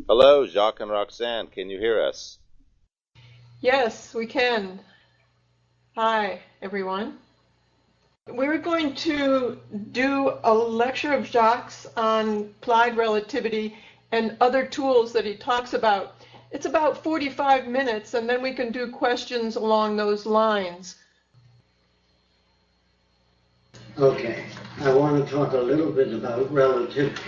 Hello, Jacques and Roxanne. Can you hear us? Yes, we can. Hi, everyone. We're going to do a lecture of Jacques on applied relativity and other tools that he talks about. It's about 45 minutes, and then we can do questions along those lines. Okay, I want to talk a little bit about relativity.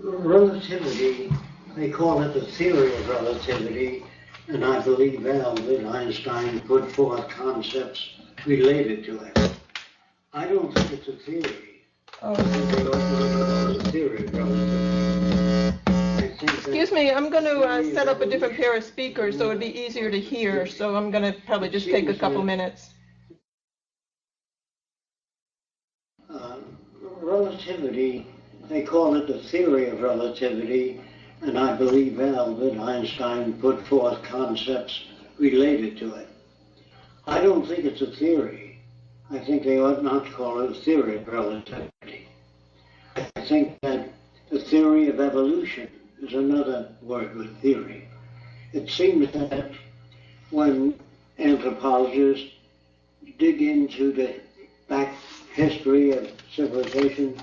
Relativity, they call it the theory of relativity, and I believe Albert Einstein put forth concepts related to it. I don't think it's a theory. Oh. It's a theory of relativity. Excuse me, I'm going to set up a different pair of speakers so it'd be easier to hear, so I'm going to probably just take a couple minutes. Relativity, they call it the theory of relativity, and I believe Albert Einstein put forth concepts related to it. I don't think it's a theory. I think they ought not to call it a theory of relativity. I think that the theory of evolution is another word with theory. It seems that when anthropologists dig into the back history of civilization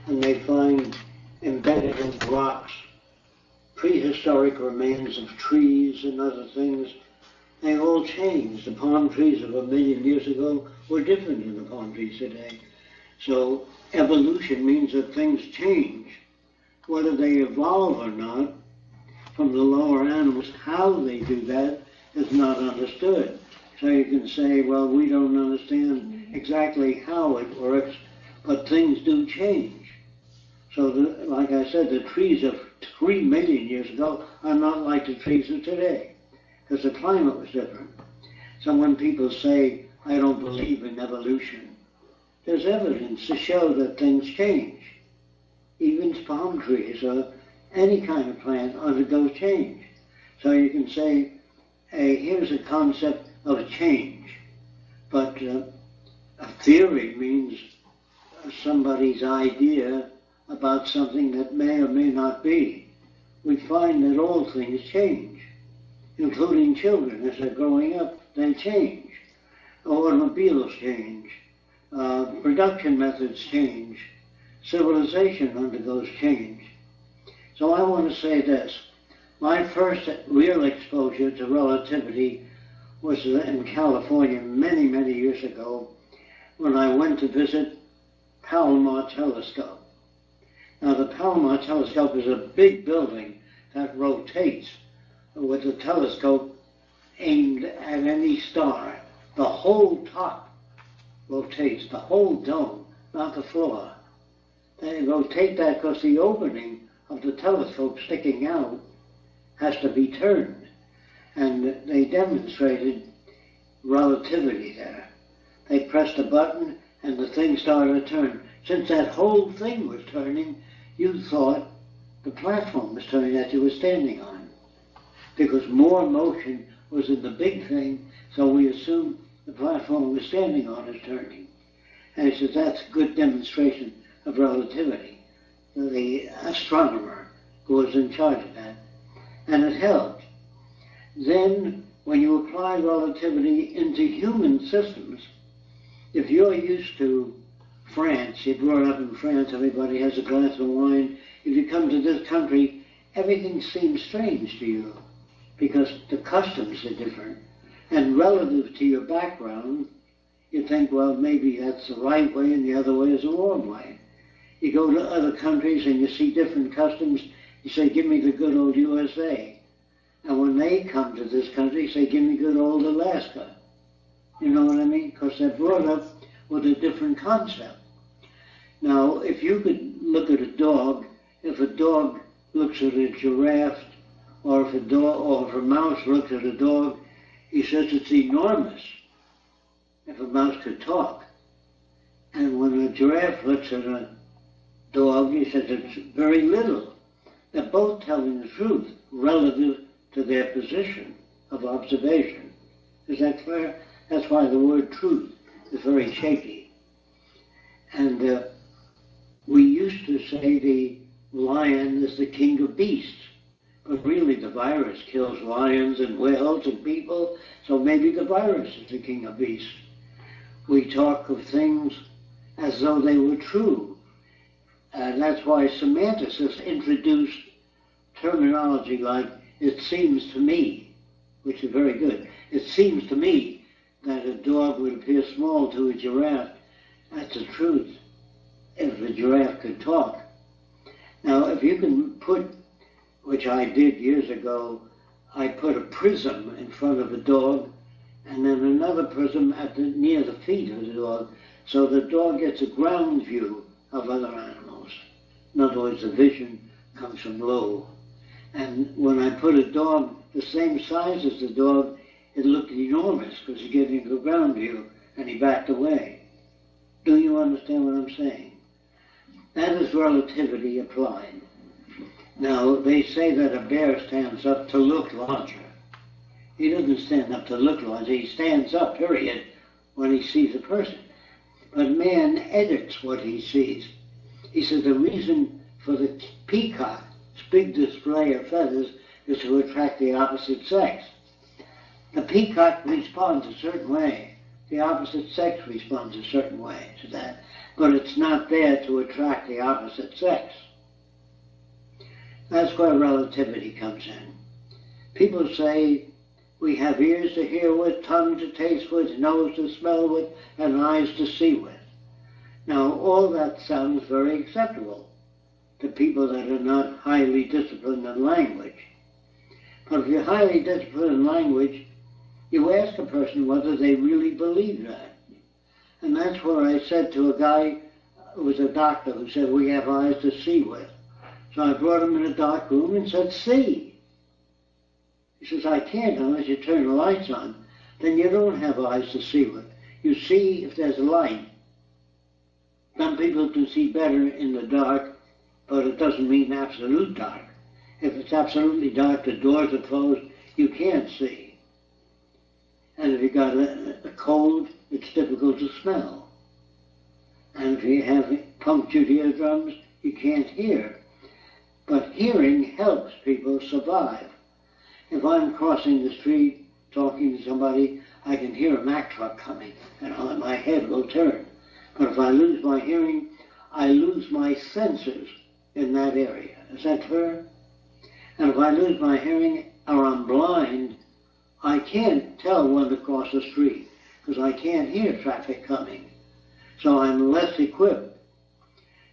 and they find embedded in rocks prehistoric remains of trees and other things, they all changed. The palm trees of 1 million years ago were different than the palm trees today. So evolution means that things change. Whether they evolve or not from the lower animals, how they do that is not understood. So you can say, well, we don't understand exactly how it works, but things do change. So, like I said, the trees of 3 million years ago are not like the trees of today, because the climate was different. So when people say, I don't believe in evolution, there's evidence to show that things change. Even palm trees or any kind of plant undergoes change. So you can say, hey, here's a concept of change. But a theory means somebody's idea about something that may or may not be. We find that all things change, including children. As they're growing up, they change. Automobiles change. Production methods change. Civilization undergoes change. So I want to say this. My first real exposure to relativity was in California many, many years ago when I went to visit Palomar Telescope. Now the Palomar Telescope is a big building that rotates with the telescope aimed at any star. The whole top rotates, the whole dome, not the floor. They rotate that because the opening of the telescope sticking out has to be turned. And they demonstrated relativity there. They pressed a button and the thing started to turn. Since that whole thing was turning, you thought the platform was turning that you were standing on, because more motion was in the big thing, so we assumed the platform we were standing on is turning. And he said, that's a good demonstration of relativity. The astronomer who was in charge of that. And it helped. Then, when you apply relativity into human systems, if you're used to France, you're brought up in France, everybody has a glass of wine. If you come to this country, everything seems strange to you because the customs are different. And relative to your background, you think, well, maybe that's the right way and the other way is the wrong way. You go to other countries and you see different customs, you say, give me the good old USA. And when they come to this country, you say, give me good old Alaska. You know what I mean? Because they're brought up with a different concept. Now, if you could look at a dog, if a dog looks at a giraffe, or if a mouse looks at a dog, he says it's enormous. If a mouse could talk. And when a giraffe looks at a dog, he says it's very little. They're both telling the truth relative to their position of observation. Is that clear? That's why the word truth is very shaky. And we used to say the lion is the king of beasts. But really the virus kills lions and whales and people, so maybe the virus is the king of beasts. We talk of things as though they were true. And that's why semanticists introduced terminology like, it seems to me, which is very good. It seems to me that a dog would appear small to a giraffe. That's the truth, if a giraffe could talk. Now, if you can put, which I did years ago, I put a prism in front of a dog and then another prism near the feet of the dog, so the dog gets a ground view of other animals. In other words, the vision comes from low. And when I put a dog the same size as the dog, it looked enormous because he gave me the ground view and he backed away. Do you understand what I'm saying? That is relativity applied. Now, they say that a bear stands up to look larger. He doesn't stand up to look larger. He stands up, period, when he sees a person. But man edits what he sees. He says the reason for the peacock's big display of feathers is to attract the opposite sex. The peacock responds a certain way. The opposite sex responds a certain way to that. But it's not there to attract the opposite sex. That's where relativity comes in. People say we have ears to hear with, tongue to taste with, nose to smell with, and eyes to see with. Now, all that sounds very acceptable to people that are not highly disciplined in language. But if you're highly disciplined in language, you ask a person whether they really believe that. And that's where I said to a guy who was a doctor who said, we have eyes to see with. So I brought him in a dark room and said, see. He says, I can't unless you turn the lights on. Then you don't have eyes to see with. You see if there's a light. Some people can see better in the dark, but it doesn't mean absolute dark. If it's absolutely dark, the doors are closed, you can't see. And if you got a cold, it's difficult to smell. And if you have punctured eardrums, you can't hear. But hearing helps people survive. If I'm crossing the street, talking to somebody, I can hear a Mack truck coming, and my head will turn. But if I lose my hearing, I lose my senses in that area. Is that clear? And if I lose my hearing, or I'm blind, I can't tell when to cross the street, because I can't hear traffic coming. So I'm less equipped.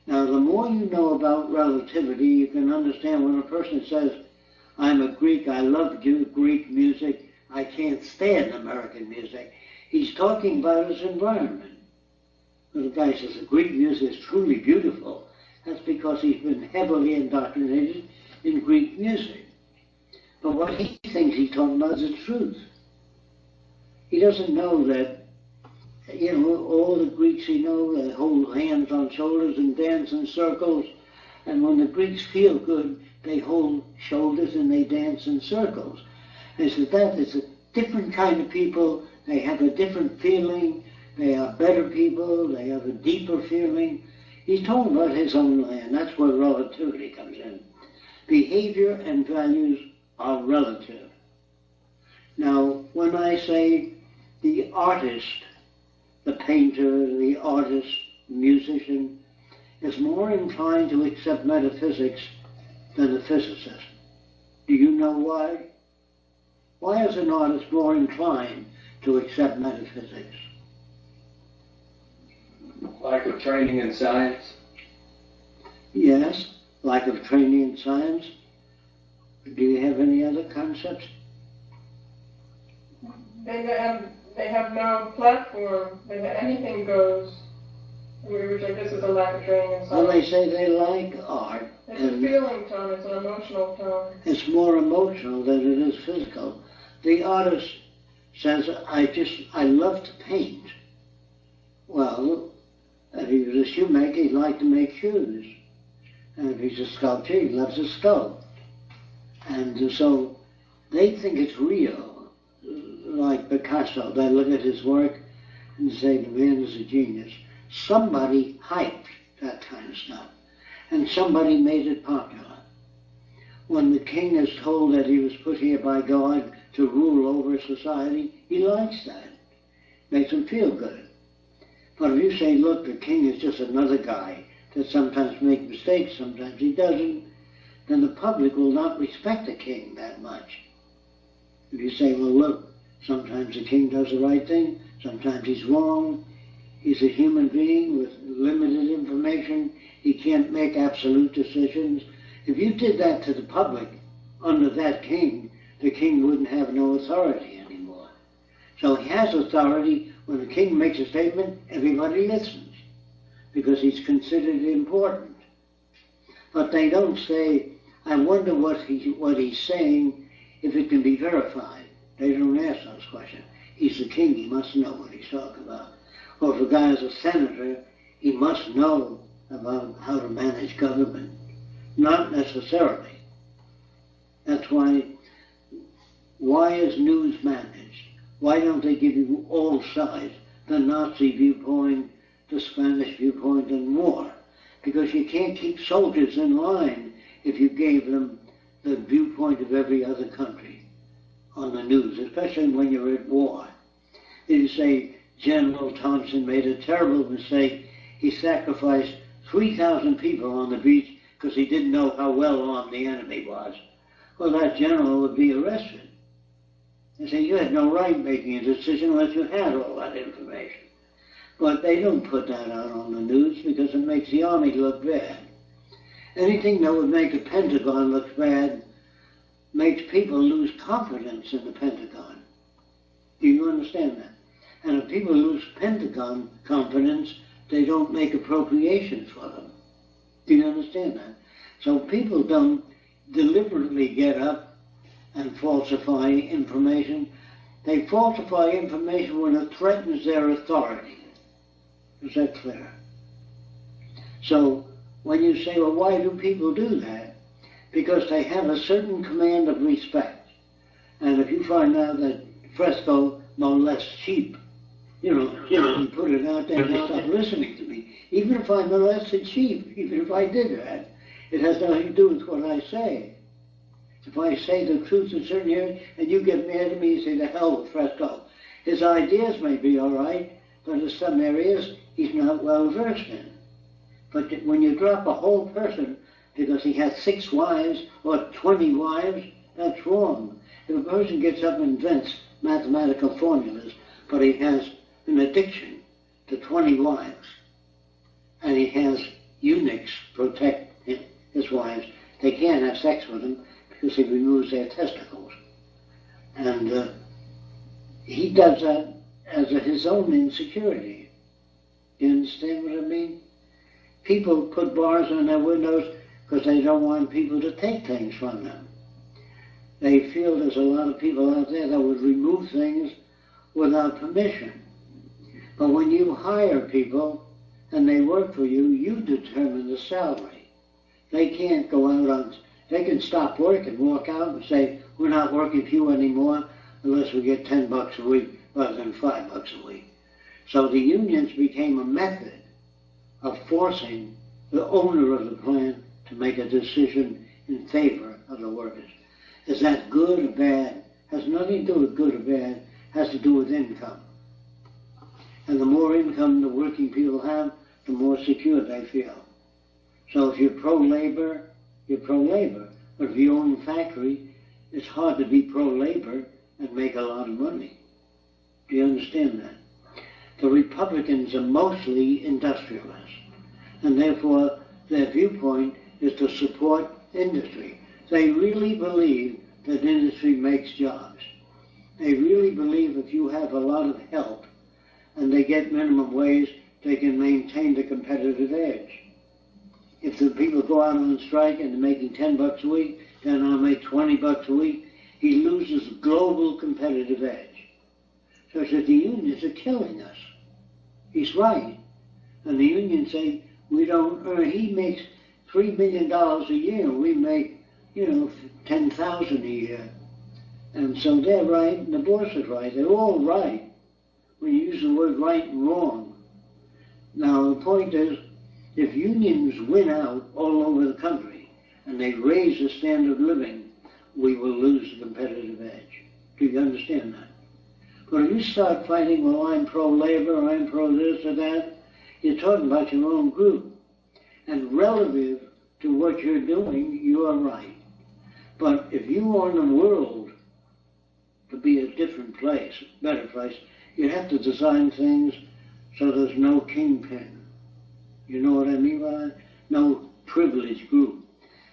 Now, the more you know about relativity, you can understand when a person says, I'm a Greek, I love Greek music, I can't stand American music. He's talking about his environment. When the guy says the Greek music is truly beautiful, that's because he's been heavily indoctrinated in Greek music. But what he thinks he's talking about is the truth. He doesn't know that, all the Greeks they hold hands on shoulders and dance in circles. And when the Greeks feel good, they hold shoulders and they dance in circles. And so that is a different kind of people. They have a different feeling. They are better people. They have a deeper feeling. He's talking about his own land. That's where relativity comes in. Behavior and values are relative. Now, when I say the artist, the painter, the artist, musician, is more inclined to accept metaphysics than a physicist. Do you know why? Why is an artist more inclined to accept metaphysics? Lack of training in science. Yes, lack of training in science. Do you have any other concepts? They have no platform. Anything goes. Which I guess is a lack of training in science. Well, they say they like art. It's a feeling tone. It's an emotional tone. It's more emotional than it is physical. The artist says, I love to paint. Well, if he was a shoemaker, he'd like to make shoes. And if he's a sculptor, he loves to sculpt. And so they think it's real. Like Picasso, they look at his work and say the man is a genius. Somebody hyped that kind of stuff. and somebody made it popular. When the king is told that he was put here by God to rule over society, he likes that. Makes him feel good. But if you say, look, the king is just another guy that sometimes makes mistakes, sometimes he doesn't, then the public will not respect the king that much. If you say, well, look, sometimes the king does the right thing, sometimes he's wrong, he's a human being with limited information, he can't make absolute decisions. If you did that to the public under that king, the king wouldn't have no authority anymore. So he has authority. When the king makes a statement, everybody listens because he's considered important. But they don't say, I wonder what he's saying, if it can be verified. They don't ask those questions. He's the king, he must know what he's talking about. Or if a guy is a senator, he must know about how to manage government. Not necessarily. That's why is news managed? Why don't they give you all sides? The Nazi viewpoint, the Spanish viewpoint, and more. Because you can't keep soldiers in line if you gave them the viewpoint of every other country on the news, especially when you're at war. You say General Thompson made a terrible mistake. He sacrificed 3,000 people on the beach because he didn't know how well armed the enemy was. Well, that general would be arrested. They say, you had no right making a decision unless you had all that information. But they don't put that out on the news because it makes the army look bad. Anything that would make the Pentagon look bad makes people lose confidence in the Pentagon. Do you understand that? And if people lose Pentagon confidence, they don't make appropriations for them. Do you understand that? So people don't deliberately get up and falsify information. They falsify information when it threatens their authority. Is that clear? So when you say, well, why do people do that? Because they have a certain command of respect. And if you find out that Fresco molests sheep, you put it out there and they stop listening to me. Even if I molested sheep, even if I did that, it has nothing to do with what I say. If I say the truth in certain areas and you get mad at me, you say, the hell with Fresco. His ideas may be all right, but in some areas he's not well versed in. But when you drop a whole person because he has 6 wives or 20 wives, that's wrong. If a person gets up and invents mathematical formulas, but he has an addiction to 20 wives, and he has eunuchs protect his wives, they can't have sex with him because he removes their testicles. And he does that as his own insecurity. You understand what I mean? People put bars on their windows because they don't want people to take things from them. They feel there's a lot of people out there that would remove things without permission. But when you hire people and they work for you, you determine the salary. They can't go out on, they can stop work and walk out and say, we're not working for you anymore unless we get $10 a week rather than $5 a week. So the unions became a method of forcing the owner of the plant to make a decision in favor of the workers. Is that good or bad? Has nothing to do with good or bad. Has to do with income. And the more income the working people have, the more secure they feel. So if you're pro-labor, you're pro-labor. But if you own a factory, it's hard to be pro-labor and make a lot of money. Do you understand that? The Republicans are mostly industrialists. And therefore, their viewpoint is to support industry. They really believe that industry makes jobs. They really believe if you have a lot of help and they get minimum wage, they can maintain the competitive edge. If the people go out on strike and they're making $10 a week, then I'll make $20 a week, he loses global competitive edge. So he said, the unions are killing us. He's right. And the unions say, we don't earn, he makes $3 million a year, we make, $10,000 a year. And so they're right, and the boss is right. They're all right when you use the word right and wrong. Now, the point is, If unions win out all over the country and they raise the standard of living, we will lose the competitive edge. Do you understand that? But if you start fighting, well, I'm pro-labor, I'm pro-this or that, you're talking about your own group. And relative to what you're doing, you are right. But if you want the world to be a different place, a better place, you have to design things so there's no kingpin. You know what I mean by that? No privileged group.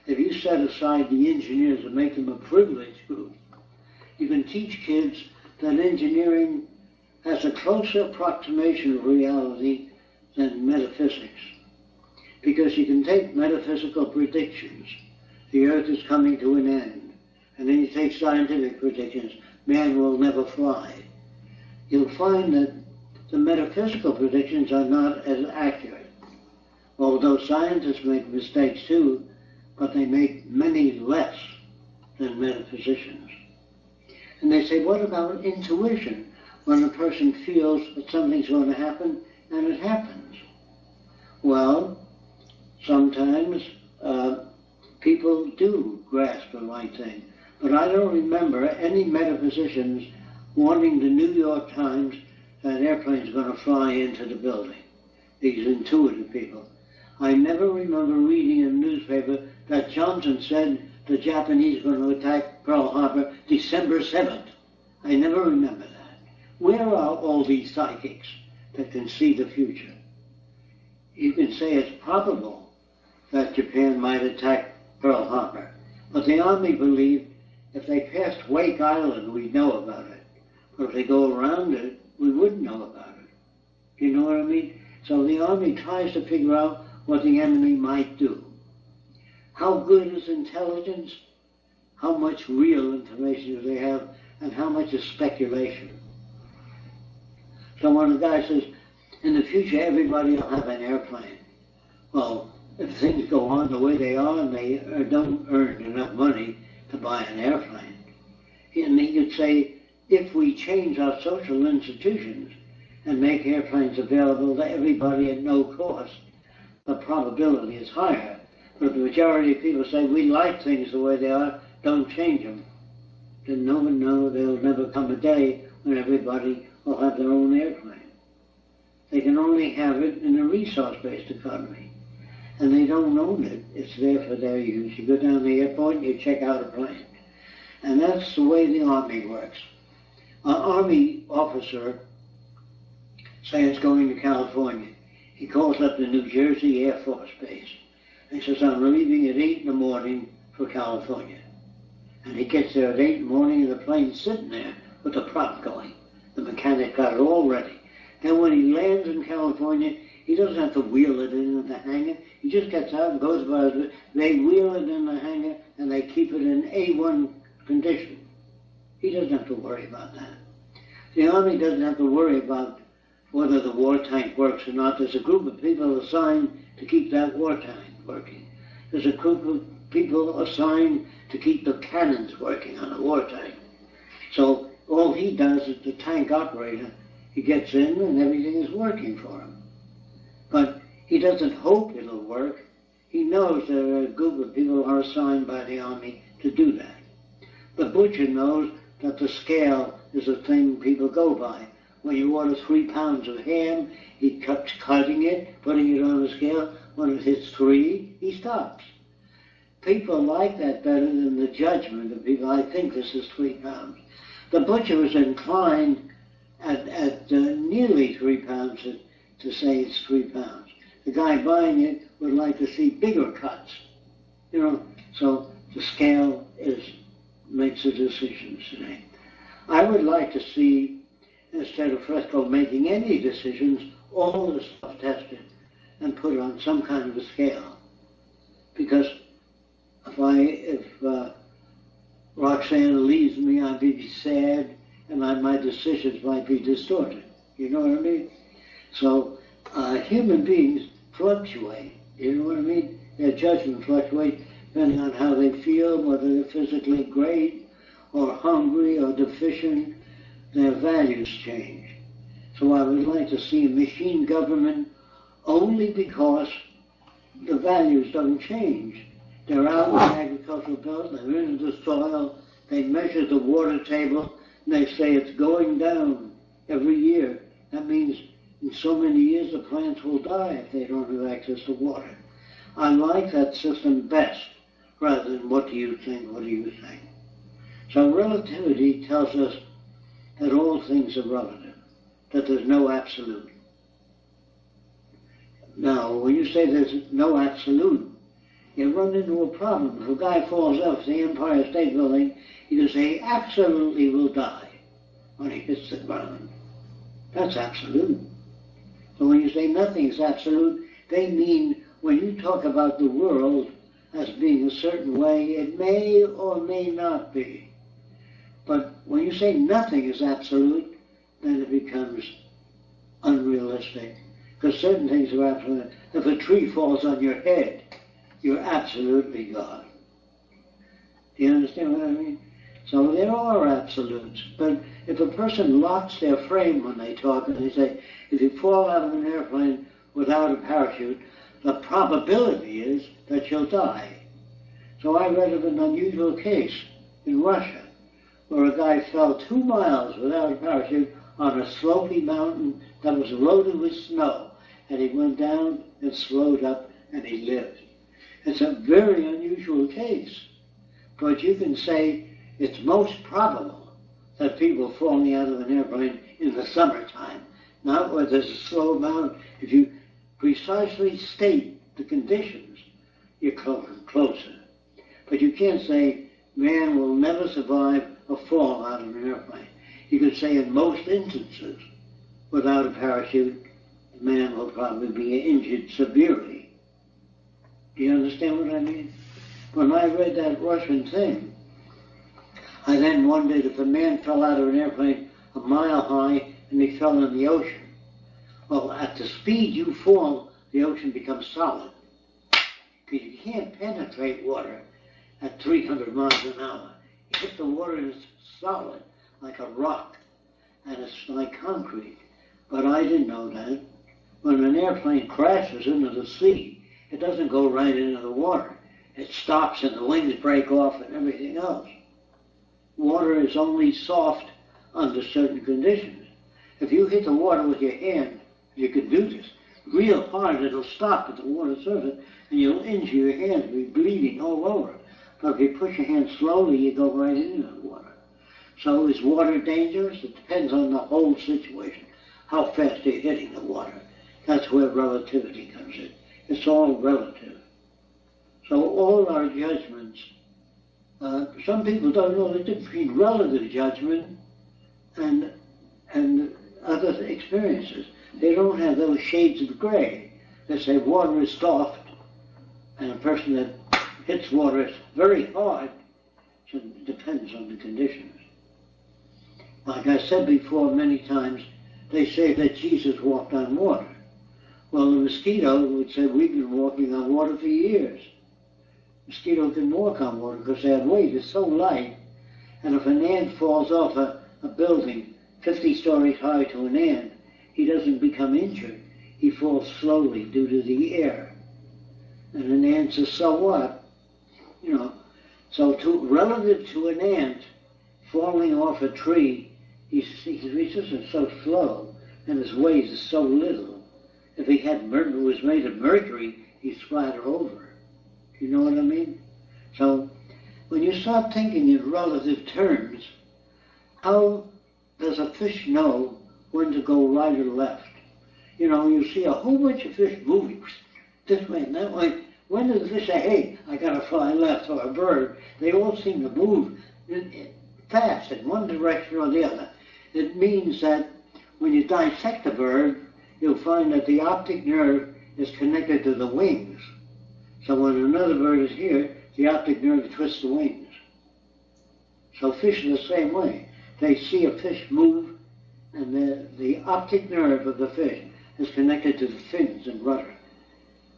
If you set aside the engineers and make them a privileged group, you can teach kids that engineering has a closer approximation of reality than metaphysics. Because you can take metaphysical predictions, the earth is coming to an end, and then you take scientific predictions, man will never fly. You'll find that the metaphysical predictions are not as accurate. Although scientists make mistakes too, but they make many less than metaphysicians. And they say, what about intuition? When a person feels that something's going to happen, and it happens. Well, sometimes people do grasp the right thing. But I don't remember any metaphysicians warning the New York Times that an airplane's going to fly into the building. These intuitive people. I never remember reading in a newspaper that Johnson said the Japanese are going to attack Pearl Harbor December 7th. I never remember that. Where are all these psychics that can see the future? You can say it's probable that Japan might attack Pearl Harbor, but the Army believed if they passed Wake Island, we'd know about it. But if they go around it, we wouldn't know about it. Do you know what I mean? So the Army tries to figure out what the enemy might do. How good is intelligence? How much real information do they have? And how much is speculation? So when a guy says, in the future everybody will have an airplane. Well, if things go on the way they are and they don't earn enough money to buy an airplane, and he could say, if we change our social institutions and make airplanes available to everybody at no cost, the probability is higher. But if the majority of people say, we like things the way they are, don't change them, then no one knows there'll never come a day when everybody will have their own airplane. They can only have it in a resource-based economy. And they don't own it. It's there for their use. You go down to the airport and you check out a plane. And that's the way the Army works. An Army officer, say it's going to California. He calls up the New Jersey Air Force Base. And he says, I'm leaving at 8 in the morning for California. And he gets there at 8 in the morning and the plane's sitting there with the prop going. The mechanic got it all ready. Then when he lands in California, he doesn't have to wheel it in the hangar. He just gets out and goes about it. They wheel it in the hangar and they keep it in A1 condition. He doesn't have to worry about that. The Army doesn't have to worry about whether the war tank works or not. There's a group of people assigned to keep that war tank working. There's a group of people assigned to keep the cannons working on a war tank. So all he does is the tank operator. He gets in and everything is working for him. But he doesn't hope it'll work. He knows there are a group of people who are assigned by the Army to do that. The butcher knows that the scale is a thing people go by. When you order 3 pounds of ham, he keeps cutting it, putting it on the scale. When it hits 3, he stops. People like that better than the judgment of people. I think this is 3 pounds. The butcher is inclined at nearly 3 pounds to say it's 3 pounds. The guy buying it would like to see bigger cuts. You know, so the scale makes the decisions today. I would like to see, instead of Fresco making any decisions, all the stuff tested and put on some kind of a scale. Because if Roxanne leaves me, I'd be sad, and my decisions might be distorted. You know what I mean? So human beings fluctuate. You know what I mean? Their judgment fluctuates depending on how they feel, whether they're physically great or hungry or deficient. Their values change. So I would like to see a machine government only because the values don't change. They're out in the agricultural belt, they're in the soil, they measure the water table, and they say it's going down every year. That means in so many years the plants will die if they don't have access to water. I like that system best, rather than what do you think, what do you think. So relativity tells us that all things are relative, that there's no absolute. Now, when you say there's no absolute, you run into a problem. If a guy falls off the Empire State Building, you can say he absolutely will die when he hits the ground. That's absolute. So when you say nothing is absolute, they mean when you talk about the world as being a certain way, it may or may not be. But when you say nothing is absolute, then it becomes unrealistic. Because certain things are absolute. If a tree falls on your head, you're absolutely God. Do you understand what I mean? So there are absolutes. But if a person locks their frame when they talk and they say, if you fall out of an airplane without a parachute, the probability is that you'll die. So I read of an unusual case in Russia where a guy fell 2 miles without a parachute on a slopey mountain that was loaded with snow. And he went down and slowed up and he lived. It's a very unusual case. But you can say it's most probable that people falling out of an airplane in the summertime, not where there's a slow mountain. If you precisely state the conditions, you're closer. But you can't say man will never survive a fall out of an airplane. You could say in most instances, without a parachute, man will probably be injured severely. Do you understand what I mean? When I read that Russian thing, I then wondered if a man fell out of an airplane a mile high and he fell in the ocean. Well, at the speed you fall, the ocean becomes solid. Because you can't penetrate water at 300 miles an hour. You hit the water and it's solid, like a rock, and it's like concrete. But I didn't know that. When an airplane crashes into the sea, it doesn't go right into the water. It stops and the wings break off and everything else. Water is only soft under certain conditions. If you hit the water with your hand, you can do this. Real hard, it'll stop at the water surface and you'll injure your hand and be bleeding all over. But if you push your hand slowly, you go right into the water. So is water dangerous? It depends on the whole situation, how fast you're hitting the water. That's where relativity comes in. It's all relative. So all our judgments, some people don't know the difference between relative judgment and other experiences. They don't have those shades of gray. They say water is soft, and a person that hits water is very hard. So it depends on the conditions. Like I said before many times, they say that Jesus walked on water. Well, the mosquito would say, we've been walking on water for years. Mosquito can walk on water because their weight is so light. And if an ant falls off a building 50 stories high to an ant, he doesn't become injured. He falls slowly due to the air. And an ant says, so what? You know, so relative to an ant falling off a tree, he's just so slow and his weight is so little. If he was made of mercury, he'd splatter over. You know what I mean? So when you start thinking in relative terms, how does a fish know when to go right or left? You know, you see a whole bunch of fish moving this way and that way. When does the fish say, hey, I gotta fly left, or a bird? They all seem to move fast in one direction or the other. It means that when you dissect a bird, you'll find that the optic nerve is connected to the wings. So when another bird is here, the optic nerve twists the wings. So fish are the same way. They see a fish move, and the optic nerve of the fish is connected to the fins and rudder.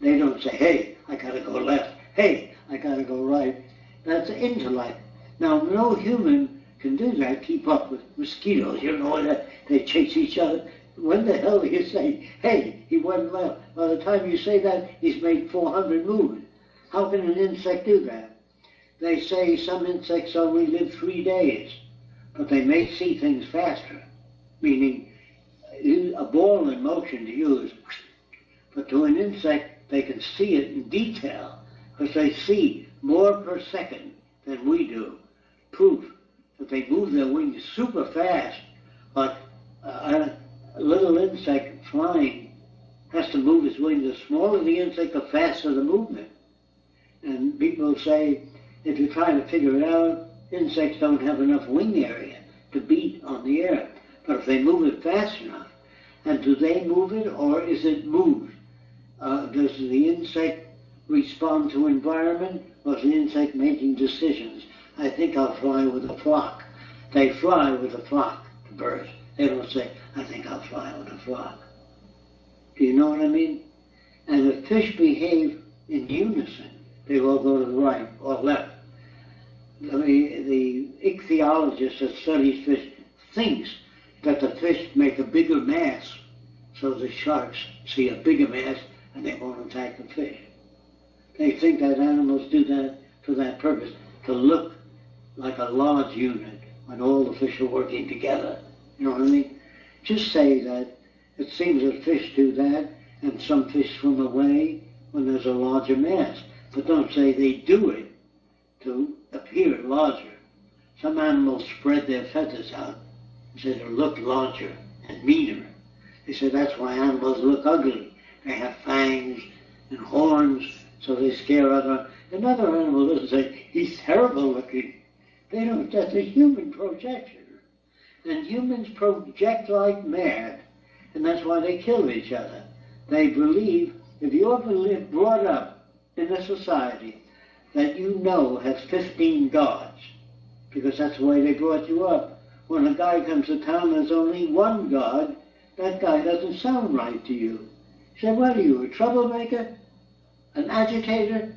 They don't say, hey, I gotta go left. Hey, I gotta go right. That's intellect. Now, no human can do that, keep up with mosquitoes. You know that they chase each other. when the hell do you say, hey, he went well? By the time you say that, he's made 400 moves. How can an insect do that? They say some insects only live 3 days, but they may see things faster, meaning a ball in motion to you is, but to an insect, they can see it in detail because they see more per second than we do. Proof that they move their wings super fast, but a little insect flying has to move his wings. The smaller the insect, the faster the movement. And people say, if you're trying to figure it out, insects don't have enough wing area to beat on the air. But if they move it fast enough, and do they move it or is it moved? Does the insect respond to environment or is the insect making decisions? I think I'll fly with a flock. They fly with a flock, the birds. They don't say, I think I'll fly with a flock. Do you know what I mean? And if fish behave in unison, they will go to the right or left. The ichthyologist that studies fish thinks that the fish make a bigger mass, so the sharks see a bigger mass and they won't attack the fish. They think that animals do that for that purpose, to look like a large unit when all the fish are working together. You know what I mean? Just say that it seems that fish do that and some fish swim away when there's a larger mass. But don't say they do it to appear larger. Some animals spread their feathers out so they look larger and meaner. They say that's why animals look ugly. They have fangs and horns, so they scare another animal doesn't say, he's terrible looking. They don't, that's a human projection. And humans project like mad, and that's why they kill each other. They believe, if you ever brought up in a society that you know has 15 gods, because that's the way they brought you up. When a guy comes to town, there's only one god, that guy doesn't sound right to you. You say, what are you, a troublemaker? An agitator?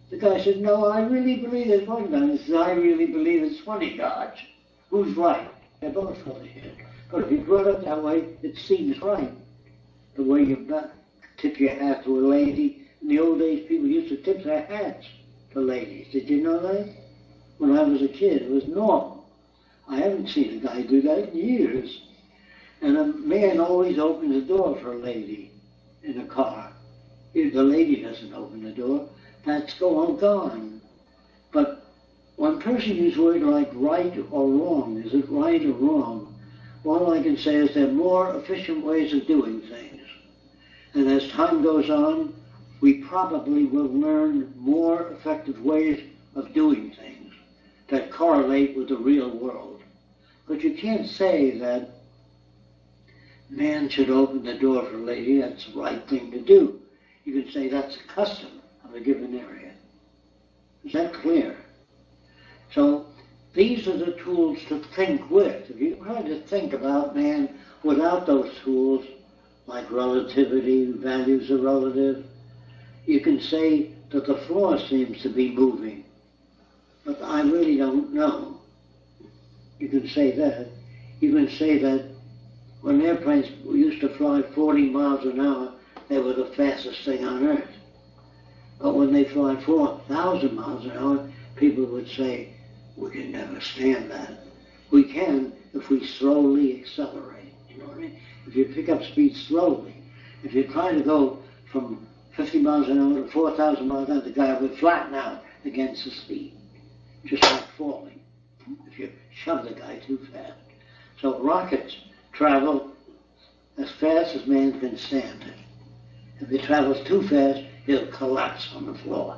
The guy said, no, I really believe there's one God. He says, I really believe there's 20 gods. Who's right? They're both full of shit. But if you brought up that way, it seems right. The way you tip your hat to a lady. In the old days, people used to tip their hats to ladies. Did you know that? When I was a kid, it was normal. I haven't seen a guy do that in years. And a man always opens the door for a lady in a car. If the lady doesn't open the door, that's gone. But one person uses a word like right or wrong. Is it right or wrong? All I can say is there are more efficient ways of doing things. And as time goes on, we probably will learn more effective ways of doing things that correlate with the real world. But you can't say that man should open the door for a lady. That's the right thing to do. You can say that's a custom of a given area. Is that clear? So these are the tools to think with. If you try to think about man without those tools, like relativity, values are relative, you can say that the floor seems to be moving, but I really don't know. You can say that. You can say that when airplanes used to fly 40 miles an hour, they were the fastest thing on earth. But when they fly 4,000 miles an hour, people would say, we can never stand that. We can if we slowly accelerate. You know what I mean? If you pick up speed slowly, if you try to go from 50 miles an hour to 4,000 miles an hour, the guy would flatten out against the speed, just like falling, if you shove the guy too fast. So rockets travel as fast as man can stand it. If it travels too fast, he'll collapse on the floor.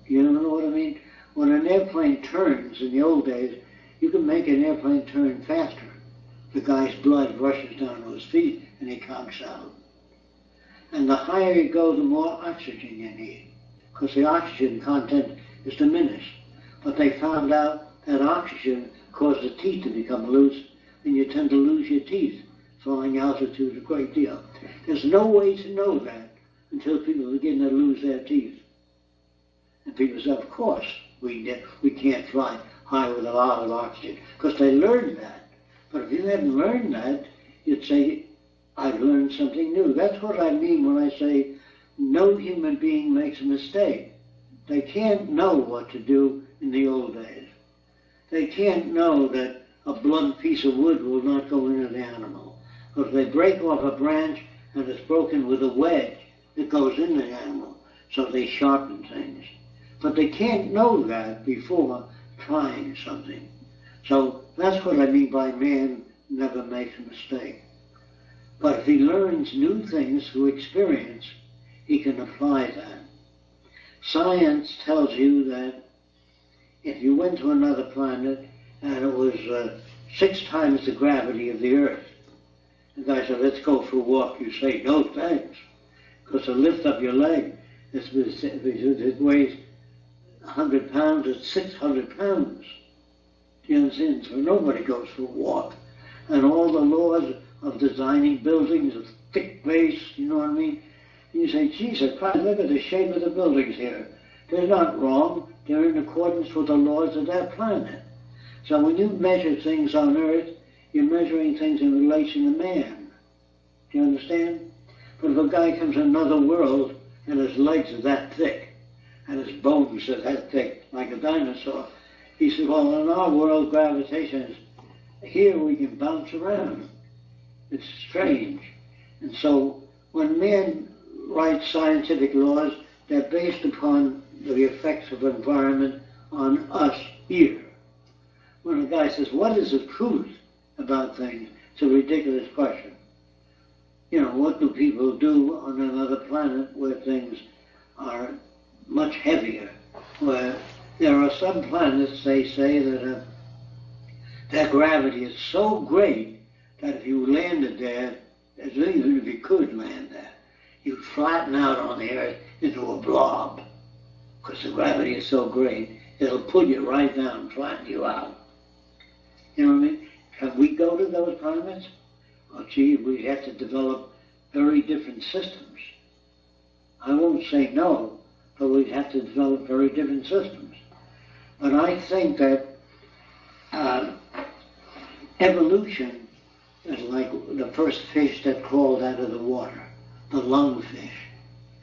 You know what I mean? When an airplane turns in the old days, you can make an airplane turn faster. The guy's blood rushes down to his feet and he conks out. And the higher you go, the more oxygen you need, because the oxygen content is diminished. But they found out that oxygen caused the teeth to become loose, and you tend to lose your teeth. Flying altitude a great deal. There's no way to know that until people begin to lose their teeth. And people say, of course, we can't fly high with a lot of oxygen, because they learned that. But if you hadn't learned that, you'd say, I've learned something new. That's what I mean when I say no human being makes a mistake. They can't know what to do in the old days. They can't know that a blunt piece of wood will not go into the animal. But if they break off a branch and it's broken with a wedge, it goes in the animal. So they sharpen things. But they can't know that before trying something. So that's what I mean by man never makes a mistake. But if he learns new things through experience, he can apply that. Science tells you that if you went to another planet and it was 6 times the gravity of the Earth, the guy said, let's go for a walk. You say, no thanks, because to lift up your leg, it weighs 100 pounds, it's 600 pounds. Do you understand? So nobody goes for a walk. And all the laws of designing buildings, of thick base, you know what I mean? And you say, Jesus Christ, look at the shape of the buildings here. They're not wrong. They're in accordance with the laws of that planet. So when you measure things on Earth, you're measuring things in relation to man. Do you understand? But if a guy comes from another world and his legs are that thick, and his bones are that thick, like a dinosaur, he said, well, in our world, gravitation is, here we can bounce around. It's strange. And so when man writes scientific laws, they're based upon the effects of environment on us here. When a guy says, what is the truth about things? It's a ridiculous question. You know, what do people do on another planet where things are much heavier? Where there are some planets, they say, that their gravity is so great that if you landed there, even if you could land there, you'd flatten out on the Earth into a blob, because the gravity is so great, it'll pull you right down and flatten you out. You know what I mean? Can we go to those planets? Oh, gee, we have to develop very different systems. I won't say no, but we'd have to develop very different systems. But I think that evolution is like the first fish that crawled out of the water, the lungfish.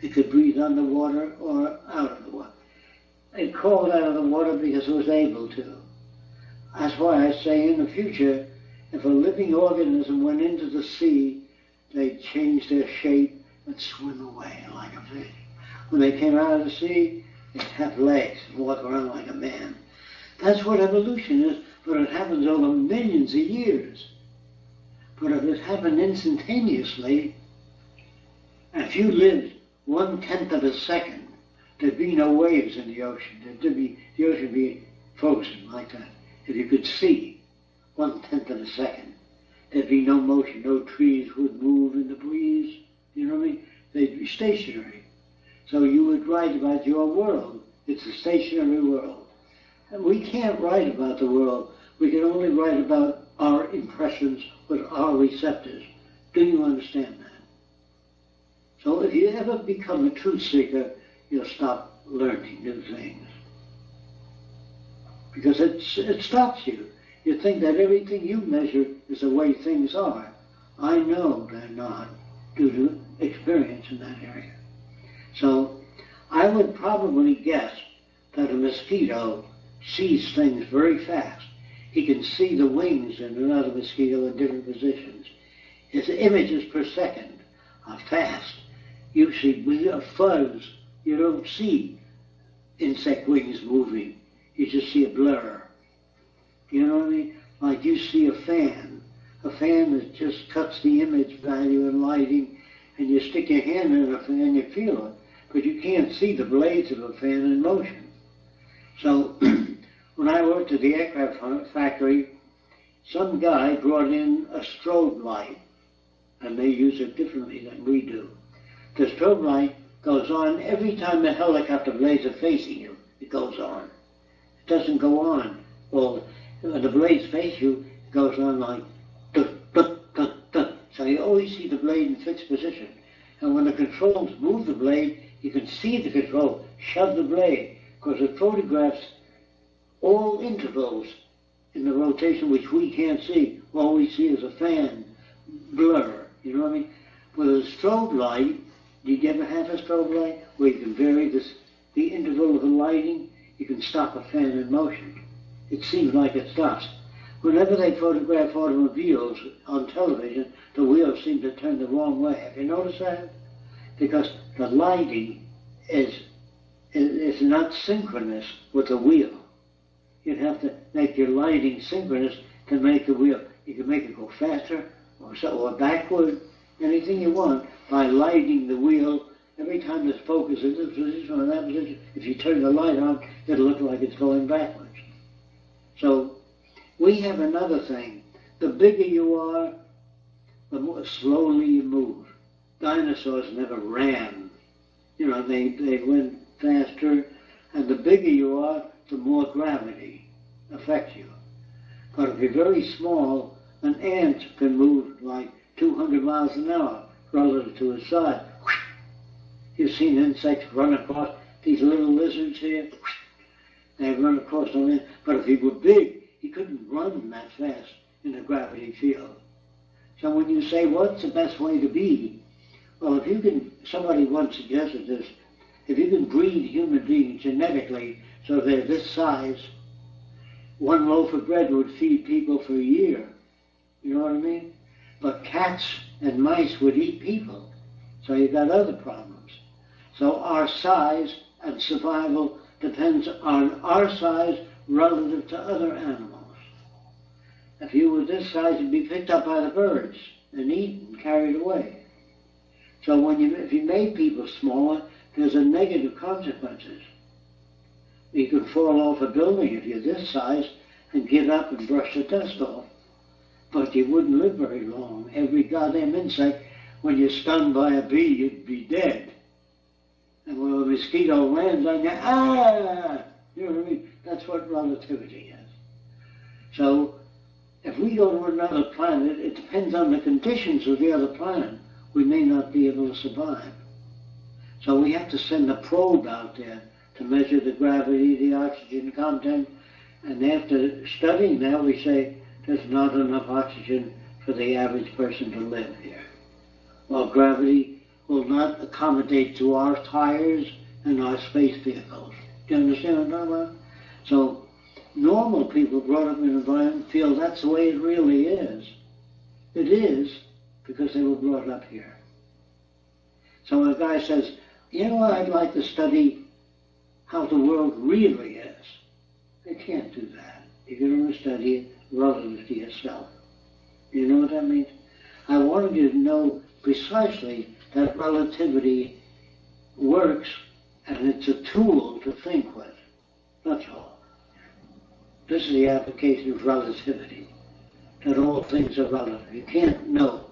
It could breathe underwater or out of the water. It crawled out of the water because it was able to. That's why I say in the future, if a living organism went into the sea, they'd change their shape and swim away like a fish. When they came out of the sea, they'd have legs and walk around like a man. That's what evolution is, but it happens over millions of years. But if it happened instantaneously, if you lived 1/10 of a second, there'd be no waves in the ocean. The ocean would be frozen like that. If you could see 1/10 of a second, there'd be no motion. No trees would move in the breeze. You know what I mean? They'd be stationary. So you would write about your world. It's a stationary world. And we can't write about the world. We can only write about our impressions with our receptors. Do you understand that? So if you ever become a truth seeker, you'll stop learning new things. Because it stops you. You think that everything you measure is the way things are. I know they're not, due to experience in that area. So I would probably guess that a mosquito sees things very fast. He can see the wings in another mosquito in different positions. His images per second are fast. You see with a fuzz, you don't see insect wings moving. You just see a blur. You know what I mean? Like you see a fan that just cuts the image value in lighting, and you stick your hand in a fan, you feel it, but you can't see the blades of a fan in motion. So when I worked at the aircraft factory, some guy brought in a strobe light, and they use it differently than we do. The strobe light goes on every time the helicopter blades are facing you. It goes on. It doesn't go on. Well, when the blades face you, it goes on like duh, duh, duh, duh. So you always see the blade in fixed position. And when the controls move the blade, you can see the control shove the blade, because it photographs all intervals in the rotation which we can't see. All we see is a fan blur. You know what I mean? With a strobe light, did you ever have a strobe light where you can vary the interval of the lighting? You can stop a fan in motion. It seems like it stops. Whenever they photograph automobiles on television, the wheels seem to turn the wrong way. Have you noticed that? Because the lighting is not synchronous with the wheel. You'd have to make your lighting synchronous to make the wheel. You can make it go faster or backward, anything you want by lighting the wheel. Every time this focus in this position or that position, if you turn the light on, it'll look like it's going backwards. So we have another thing. The bigger you are, the more slowly you move. Dinosaurs never ran. You know, they went faster, and the bigger you are, the more gravity affects you. But if you're very small, an ant can move like 200 miles an hour relative to its size. You've seen insects run across these little lizards here. They run across the land. But if he were big, he couldn't run that fast in a gravity field. So when you say, what's the best way to be? Well, if you can, somebody once suggested this, if you can breed human beings genetically so they're this size, one loaf of bread would feed people for a year. You know what I mean? But cats and mice would eat people. So you've got other problems. So our size and survival depends on our size relative to other animals. If you were this size, you'd be picked up by the birds and eaten, carried away. So if you made people smaller, there's a negative consequences. You could fall off a building if you're this size and get up and brush the dust off. But you wouldn't live very long. Every goddamn insect, when you're stung by a bee, you'd be dead. And when a mosquito lands on you, you know what I mean? That's what relativity is. So if we go to another planet, it depends on the conditions of the other planet. We may not be able to survive. So we have to send a probe out there to measure the gravity, the oxygen content, and after studying that, we say there's not enough oxygen for the average person to live here. Well, gravity will not accommodate to our tires and our space vehicles. Do you understand what I'm talking about? So normal people brought up in an environment feel that's the way it really is. It is because they were brought up here. So when a guy says, you know what, I'd like to study how the world really is, they can't do that. You can only study it relative to yourself. You know what that means? I wanted you to know precisely that relativity works and it's a tool to think with. That's all. This is the application of relativity, that all things are relative. You can't know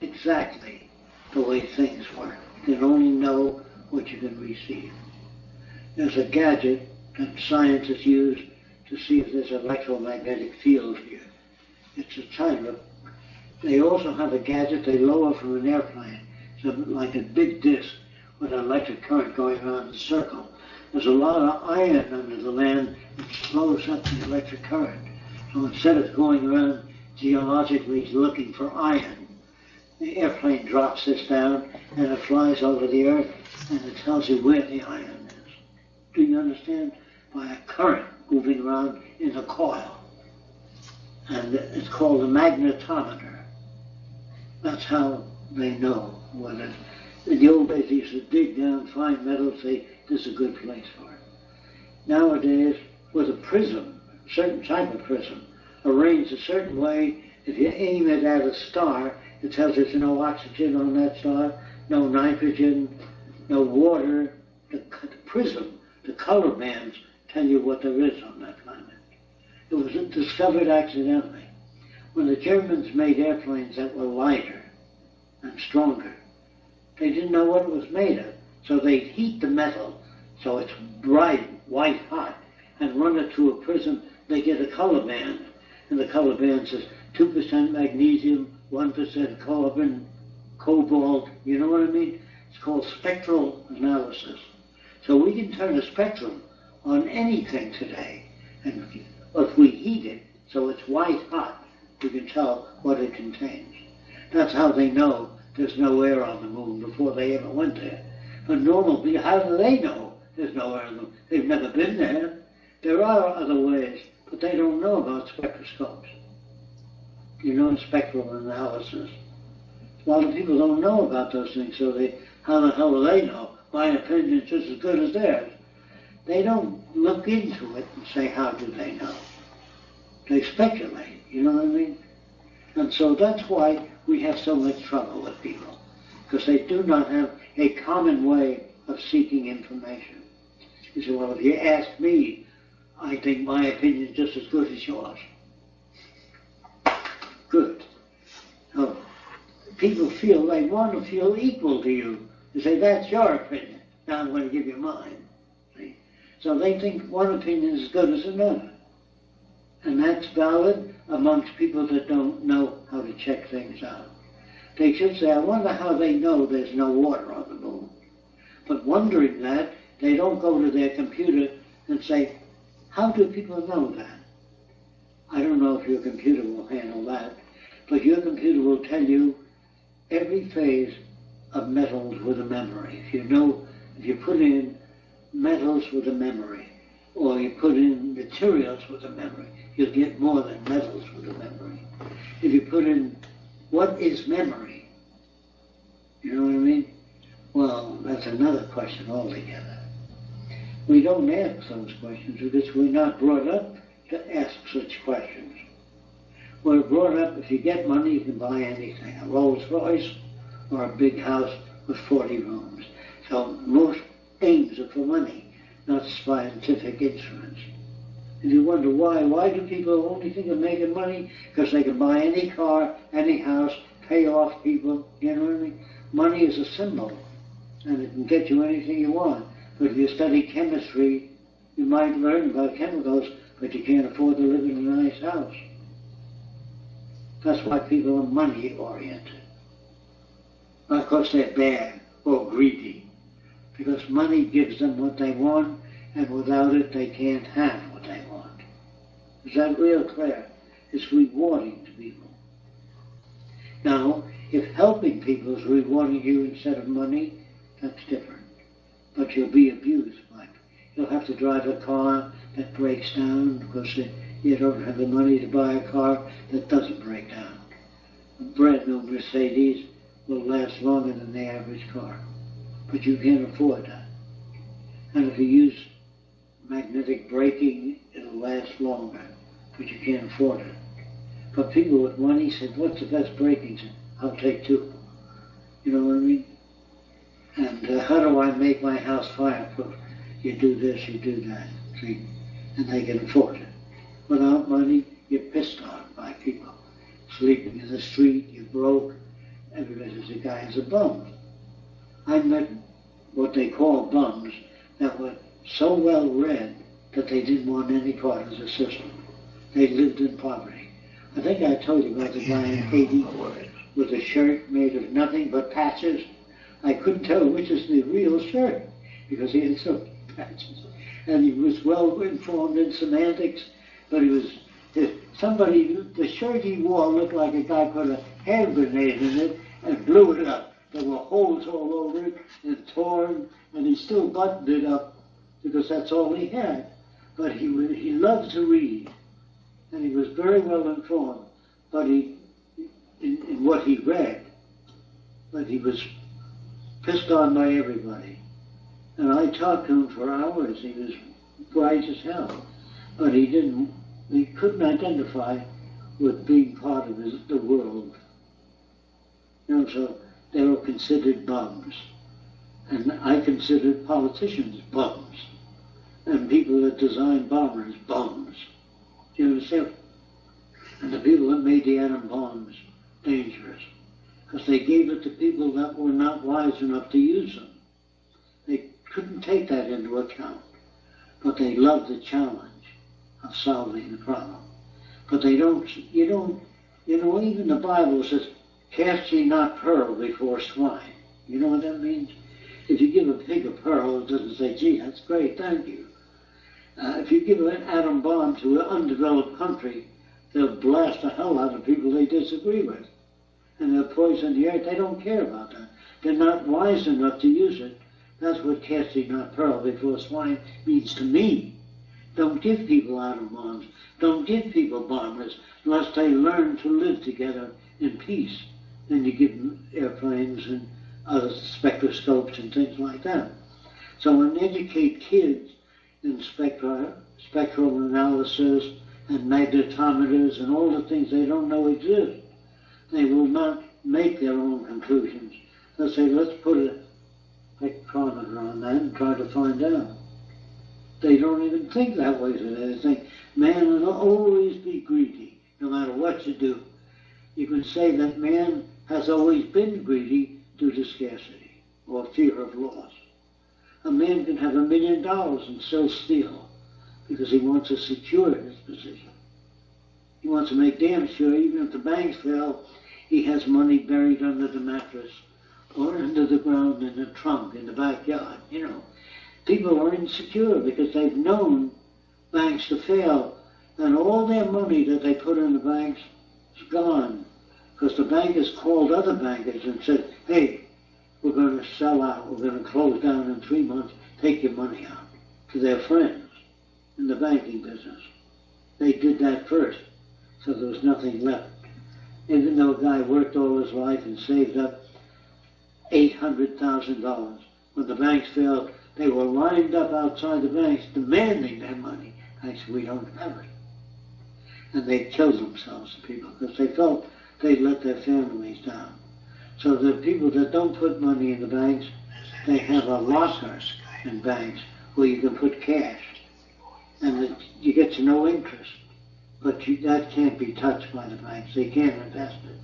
exactly the way things work. You can only know what you can receive. There's a gadget that scientists use to see if there's electromagnetic field here. It's a timer. They also have a gadget they lower from an airplane. It's like a big disc with an electric current going around the circle. There's a lot of iron under the land that slows up the electric current. So instead of going around geologically looking for iron, the airplane drops this down and it flies over the earth and it tells you where the iron is. Do you understand? By a current moving around in a coil. And it's called a magnetometer. That's how they know whether. In the old days, they used to dig down, find metal, say, this is a good place for it. Nowadays, with a prism, a certain type of prism, arranged a certain way, if you aim it at a star, it tells us no oxygen on that star, no nitrogen, no water. The prism, the color bands, tell you what there is on that planet. It was discovered accidentally. When the Germans made airplanes that were lighter and stronger, they didn't know what it was made of. So they'd heat the metal so it's bright, white hot, and run it through a prism. They get a color band. And the color band says 2% magnesium, 1% carbon, cobalt. You know what I mean? It's called spectral analysis. So we can turn a spectrum on anything today. And if we heat it so it's white hot, we can tell what it contains. That's how they know there's no air on the moon before they ever went there. But normal people, how do they know there's no air on the moon? They've never been there. There are other ways, but they don't know about spectroscopes. You know, spectral analysis. A lot of people don't know about those things, so how the hell do they know? My opinion is just as good as theirs. They don't look into it and say, how do they know? They speculate, you know what I mean? And so that's why we have so much trouble with people, because they do not have a common way of seeking information. You say, well, if you ask me, I think my opinion is just as good as yours. Good. So people feel they want to feel equal to you. You say, that's your opinion. Now I'm going to give you mine. See? So they think one opinion is as good as another. And that's valid amongst people that don't know how to check things out. They should say, I wonder how they know there's no water on the moon. But wondering that, they don't go to their computer and say, how do people know that? I don't know if your computer will handle that, but your computer will tell you every phase of metals with a memory. If you put in metals with a memory, or you put in materials with a memory, you'll get more than metals with a memory. If you put in what is memory, you know what I mean? Well, that's another question altogether. We don't ask those questions because we're not brought up to ask such questions. We're brought up, if you get money, you can buy anything, a Rolls Royce or a big house with 40 rooms. So most aims are for money, not scientific instruments. And you wonder why do people only think of making money? Because they can buy any car, any house, pay off people, you know what I mean? Money is a symbol, and it can get you anything you want. But if you study chemistry, you might learn about chemicals, but you can't afford to live in a nice house. That's why people are money-oriented. Not because they're bad or greedy, because money gives them what they want, and without it they can't have what they want. Is that real clear? It's rewarding to people. Now, if helping people is rewarding you instead of money, that's different. But you'll be abused by it. You'll have to drive a car that breaks down because you don't have the money to buy a car that doesn't break down. A brand new Mercedes will last longer than the average car, but you can't afford that. And if you use magnetic braking, it'll last longer, but you can't afford it. But people with money said, what's the best braking? I'll take two. You know what I mean? And how do I make my house fireproof? You do this, you do that, see? And they can afford it. Without money, you're pissed on by people. Sleeping in the street, you're broke. Everybody says, the guy's a bum. I met what they call bums that were so well read that they didn't want any part of the system. They lived in poverty. I think I told you about the guy in Haiti with a shirt made of nothing but patches. I couldn't tell which is the real shirt because he had so many patches. And he was well informed in semantics, but the shirt he wore looked like a guy put a hand grenade in it and blew it up. There were holes all over it and torn, and he still buttoned it up because that's all he had. But he loved to read, and he was very well informed, but in what he read, but he was pissed on by everybody. And I talked to him for hours. He was bright as hell, but he couldn't identify with being part of the world. You know, so they were considered bums. And I considered politicians bums. And people that design bombers, bums. Do you understand? And the people that made the atom bombs, dangerous. Because they gave it to people that were not wise enough to use them. They couldn't take that into account. But they loved the challenge of solving the problem. But they don't, even the Bible says, cast ye not pearl before swine. You know what that means? If you give a pig a pearl, it doesn't say, gee, that's great, thank you. If you give an atom bomb to an undeveloped country, they'll blast the hell out of people they disagree with. and they'll poison the earth. They don't care about that. They're not wise enough to use it. That's what casting not pearl before swine means to me. Don't give people atom bombs. Don't give people bombers unless they learn to live together in peace. Then you give them airplanes and other spectroscopes and things like that. So when you educate kids in spectral analysis and magnetometers and all the things they don't know exist, they will not make their own conclusions. They'll say, let's put a spectrometer on that and try to find out. They don't even think that way today. They think man will always be greedy, no matter what you do. You can say that man has always been greedy due to scarcity or fear of loss. A man can have $1 million and still steal because he wants to secure his position. He wants to make damn sure, even if the banks fail, he has money buried under the mattress or under the ground in the trunk in the backyard, you know. People are insecure because they've known banks to fail, and all their money that they put in the banks is gone because the bankers called other bankers and said, hey, we're going to sell out, we're going to close down in 3 months, take your money out, to their friends in the banking business. They did that first, so there was nothing left. Even though a guy worked all his life and saved up $800,000, when the banks failed, they were lined up outside the banks demanding their money. I said, we don't have it. And they killed themselves, the people, because they felt they'd let their families down. So the people that don't put money in the banks, they have a locker in banks where you can put cash. And you get to no interest. But that can't be touched by the banks. They can't invest it.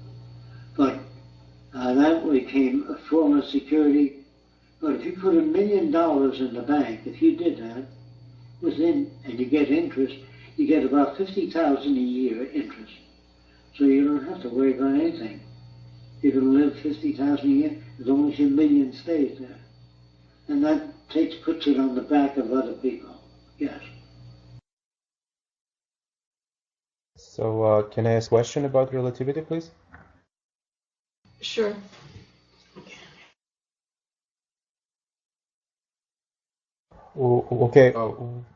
But that became a form of security. But if you put $1 million in the bank, if you did that, and you get interest, you get about $50,000 a year interest. So you don't have to worry about anything. You can live $50,000 a year as long as your million stays there. And that puts it on the back of other people. Yes. So can I ask a question about relativity, please? Sure. Okay.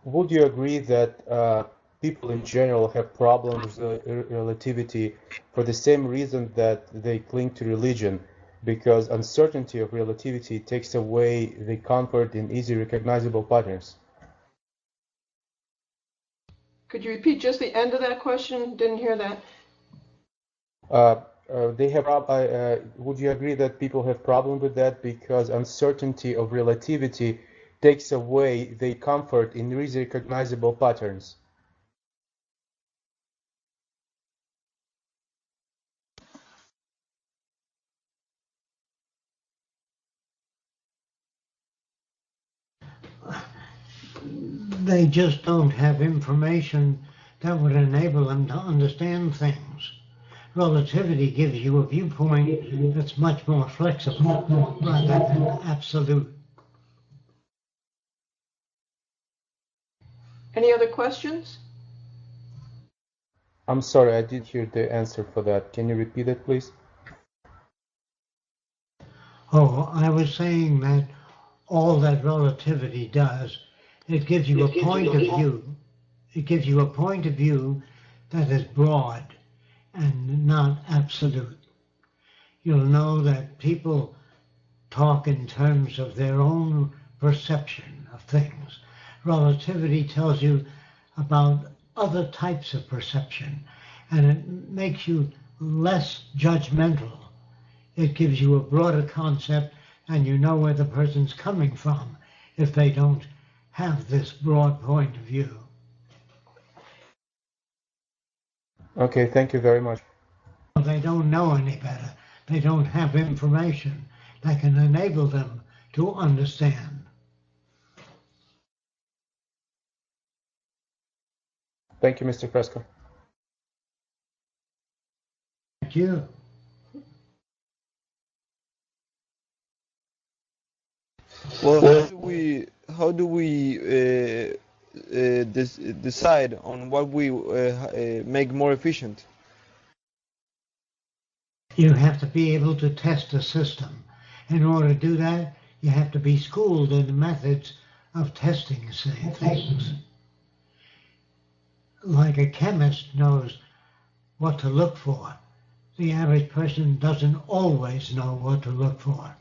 Would you agree that people in general have problems with relativity for the same reason that they cling to religion? Because uncertainty of relativity takes away the comfort in easy recognizable patterns. Could you repeat just the end of that question? Didn't hear that. Would you agree that people have problem with that because uncertainty of relativity takes away the comfort in easy recognizable patterns? They just don't have information that would enable them to understand things. Relativity gives you a viewpoint that's much more flexible rather than absolute. Any other questions? I'm sorry, I didn't hear the answer for that. Can you repeat it, please? Oh, I was saying that all that relativity does, it gives you a point of view. It gives you a point of view that is broad and not absolute. You'll know that people talk in terms of their own perception of things. Relativity tells you about other types of perception, and it makes you less judgmental. It gives you a broader concept, and you know where the person's coming from if they don't have this broad point of view. Okay, thank you very much. They don't know any better. They don't have information that can enable them to understand. Thank you, Mr. Fresco. Thank you. Well, how do we decide on what we make more efficient? You have to be able to test the system. In order to do that, you have to be schooled in the methods of testing things. Like a chemist knows what to look for, the average person doesn't always know what to look for.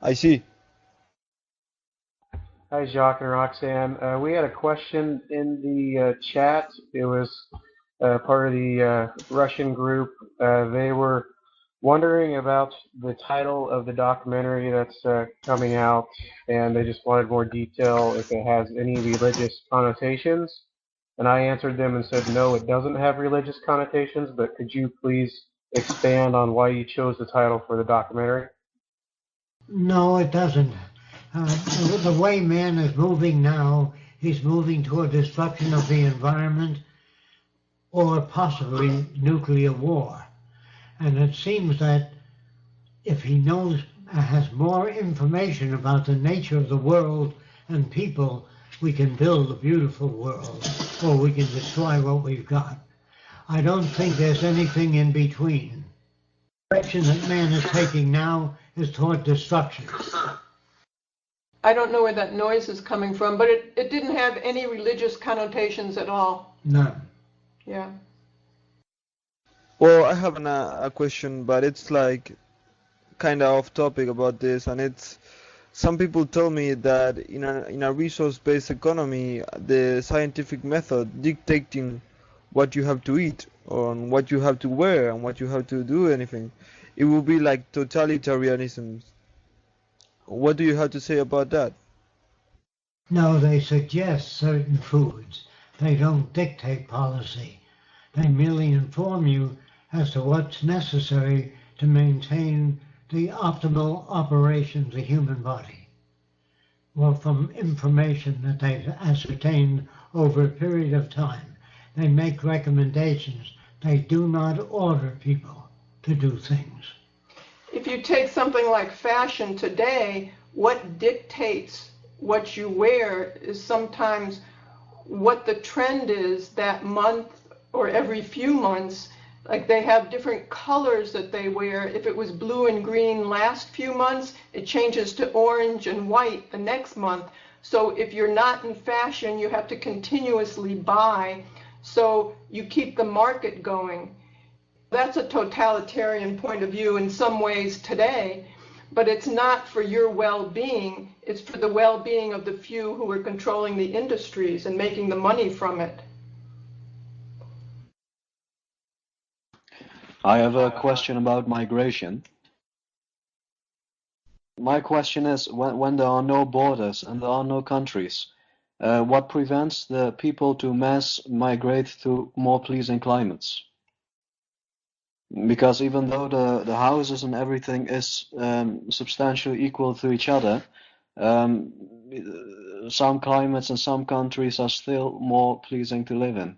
I see. Hi, Jacques and Roxanne. We had a question in the chat. It was part of the Russian group. They were wondering about the title of the documentary that's coming out, and they just wanted more detail if it has any religious connotations. And I answered them and said, no, it doesn't have religious connotations, but could you please expand on why you chose the title for the documentary? No, it doesn't. The way man is moving now, he's moving toward destruction of the environment or possibly nuclear war. And it seems that if he has more information about the nature of the world and people, we can build a beautiful world or we can destroy what we've got. I don't think there's anything in between. The direction that man is taking now is toward destruction. I don't know where that noise is coming from, but it didn't have any religious connotations at all. None. Yeah. Well, I have a question, but it's like kind of off topic about this, and it's some people tell me that in a resource-based economy, the scientific method dictating what you have to eat, or what you have to wear, and what you have to do anything, it will be like totalitarianism. What do you have to say about that? No, they suggest certain foods. They don't dictate policy. They merely inform you as to what's necessary to maintain the optimal operation of the human body. Well, from information that they've ascertained over a period of time, they make recommendations. They do not order people to do things. If you take something like fashion today, what dictates what you wear is sometimes what the trend is that month or every few months. Like they have different colors that they wear. If it was blue and green last few months, it changes to orange and white the next month. So if you're not in fashion, you have to continuously buy. So you keep the market going. That's a totalitarian point of view in some ways today, but it's not for your well-being. It's for the well-being of the few who are controlling the industries and making the money from it. I have a question about migration. My question is, when there are no borders and there are no countries, what prevents the people to mass migrate to more pleasing climates? Because even though the houses and everything is substantially equal to each other, some climates and some countries are still more pleasing to live in.